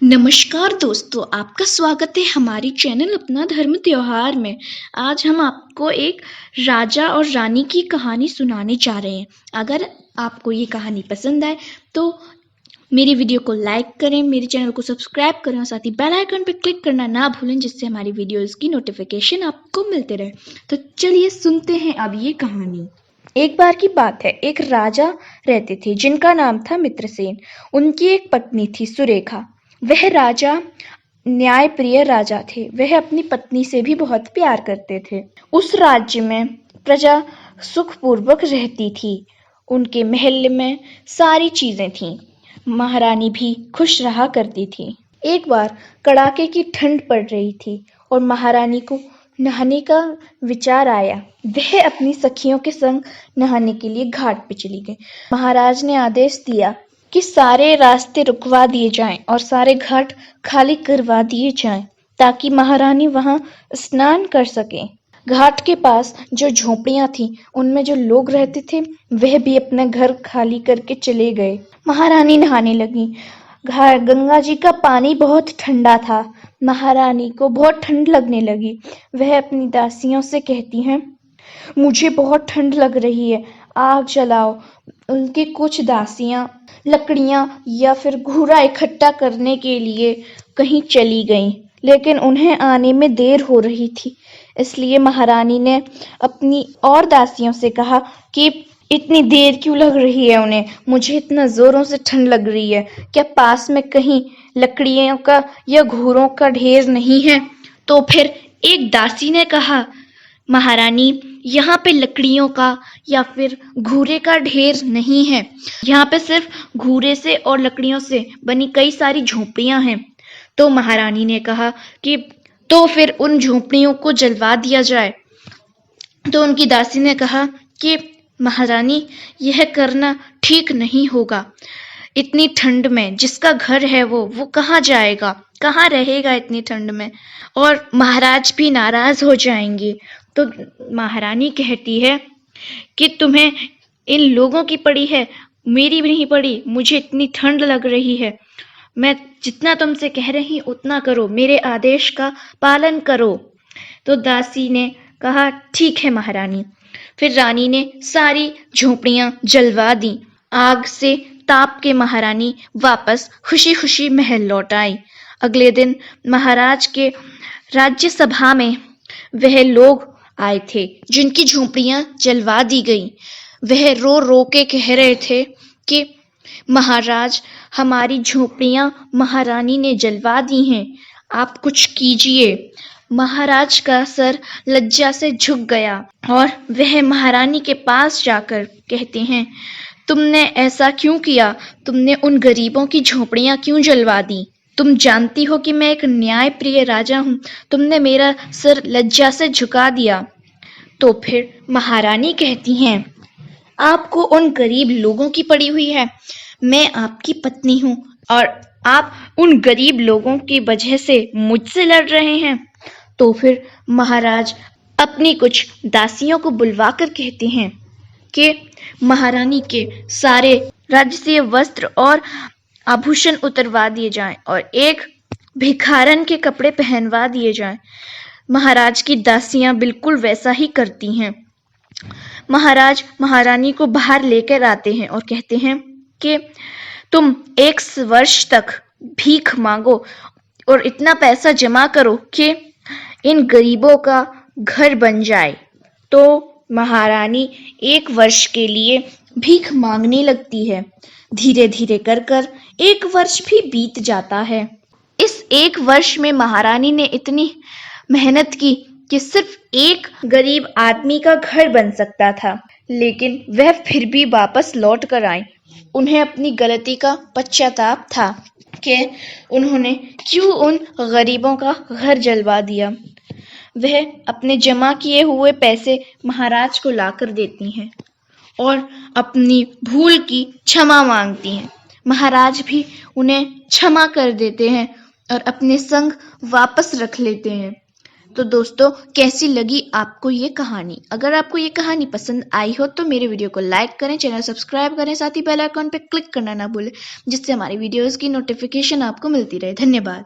नमस्कार दोस्तों, आपका स्वागत है हमारी चैनल अपना धर्म त्योहार में। आज हम आपको एक राजा और रानी की कहानी सुनाने जा रहे हैं। अगर आपको ये कहानी पसंद आए तो मेरी वीडियो को लाइक करें, मेरे चैनल को सब्सक्राइब करें और साथ ही बेल आइकन पर क्लिक करना ना भूलें, जिससे हमारी वीडियोज़ की नोटिफिकेशन आपको मिलते रहे। तो चलिए सुनते हैं अब ये कहानी। एक बार की बात है, एक राजा रहते थे जिनका नाम था मित्रसेन। उनकी एक पत्नी थी सुरेखा। वह राजा न्यायप्रिय राजा थे। वह अपनी पत्नी से भी बहुत प्यार करते थे। उस राज्य में प्रजा सुखपूर्वक रहती थी। उनके महल में सारी चीजें थीं। महारानी भी खुश रहा करती थी। एक बार कड़ाके की ठंड पड़ रही थी और महारानी को नहाने का विचार आया। वह अपनी सखियों के संग नहाने के लिए घाट पे चली गई। महाराज ने आदेश दिया कि सारे रास्ते रुकवा दिए जाएं और सारे घाट खाली करवा दिए जाएं, ताकि महारानी वहां स्नान कर सके। घाट के पास जो झोपड़ियां थीं, उनमें जो लोग रहते थे, वह भी अपने घर खाली करके चले गए। महारानी नहाने लगी। गंगा जी का पानी बहुत ठंडा था। महारानी को बहुत ठंड लगने लगी। वह अपनी दासियों से कहती हैं, मुझे बहुत ठंड लग रही है, आग जलाओ। उनकी कुछ दासियां लकड़ियां या फिर घूरा इकट्ठा करने के लिए कहीं चली गईं, लेकिन उन्हें आने में देर हो रही थी। इसलिए महारानी ने अपनी और दासियों से कहा कि इतनी देर क्यों लग रही है उन्हें, मुझे इतना जोरों से ठंड लग रही है, क्या पास में कहीं लकड़ियों का या घूरों का ढेर नहीं है? तो फिर एक दासी ने कहा, महारानी, यहाँ पे लकड़ियों का या फिर घूरे का ढेर नहीं है। यहाँ पे सिर्फ घूरे से और लकड़ियों से बनी कई सारी झोपड़ियां हैं। तो महारानी ने कहा कि तो फिर उन झोपड़ियों को जलवा दिया जाए। तो उनकी दासी ने कहा कि महारानी, यह करना ठीक नहीं होगा। इतनी ठंड में जिसका घर है वो कहाँ जाएगा, कहाँ रहेगा इतनी ठंड में, और महाराज भी नाराज हो जाएंगे। तो महारानी कहती है कि तुम्हें इन लोगों की पड़ी है, मेरी भी नहीं पड़ी। मुझे इतनी ठंड लग रही है, मैं जितना तुमसे कह रही उतना करो, मेरे आदेश का पालन करो। तो दासी ने कहा, ठीक है महारानी। फिर रानी ने सारी झोपड़ियां जलवा दी। आग से ताप के महारानी वापस खुशी खुशी महल लौट आई। अगले दिन महाराज के राज्यसभा में वह लोग आए थे जिनकी झोपड़ियां जलवा दी गई। वह रो रो के कह रहे थे कि महाराज, हमारी झोपड़ियां महारानी ने जलवा दी हैं, आप कुछ कीजिए। महाराज का सर लज्जा से झुक गया और वह महारानी के पास जाकर कहते हैं, तुमने ऐसा क्यों किया? तुमने उन गरीबों की झोपड़ियां क्यों जलवा दी? तुम जानती हो कि मैं एक न्यायप्रिय राजा हूँ। तुमने मेरा सर लज्जा से झुका दिया। तो फिर महारानी कहती हैं, आपको उन गरीब लोगों की पड़ी हुई है। मैं आपकी पत्नी हूँ और आप उन गरीब लोगों की वजह से मुझसे लड़ रहे हैं। तो फिर महाराज अपनी कुछ दासियों को बुलवाकर कहते हैं कि महारानी के सारे राजसीय वस्त्र और आभूषण उतरवा दिए जाएं और एक भिखारन के कपड़े पहनवा दिए जाएं। महाराज की दासियां बिल्कुल वैसा ही करती हैं। महाराज महारानी को बाहर लेकर आते हैं और कहते हैं कि तुम 1 वर्ष तक भीख मांगो और इतना पैसा जमा करो कि इन गरीबों का घर बन जाए। तो महारानी 1 वर्ष के लिए भीख मांगने लगती है। धीरे धीरे कर कर 1 वर्ष भी बीत जाता है। इस 1 वर्ष में महारानी ने इतनी मेहनत की कि सिर्फ एक गरीब आदमी का घर बन सकता था, लेकिन वह फिर भी वापस लौट कर आई। उन्हें अपनी गलती का पश्चाताप था कि उन्होंने क्यों उन गरीबों का घर जलवा दिया। वह अपने जमा किए हुए पैसे महाराज को लाकर देती हैं और अपनी भूल की क्षमा मांगती हैं। महाराज भी उन्हें क्षमा कर देते हैं और अपने संग वापस रख लेते हैं। तो दोस्तों, कैसी लगी आपको ये कहानी? अगर आपको ये कहानी पसंद आई हो तो मेरे वीडियो को लाइक करें, चैनल सब्सक्राइब करें, साथ ही बेल आइकॉन पे क्लिक करना ना भूलें, जिससे हमारी वीडियोज़ की नोटिफिकेशन आपको मिलती रहे। धन्यवाद।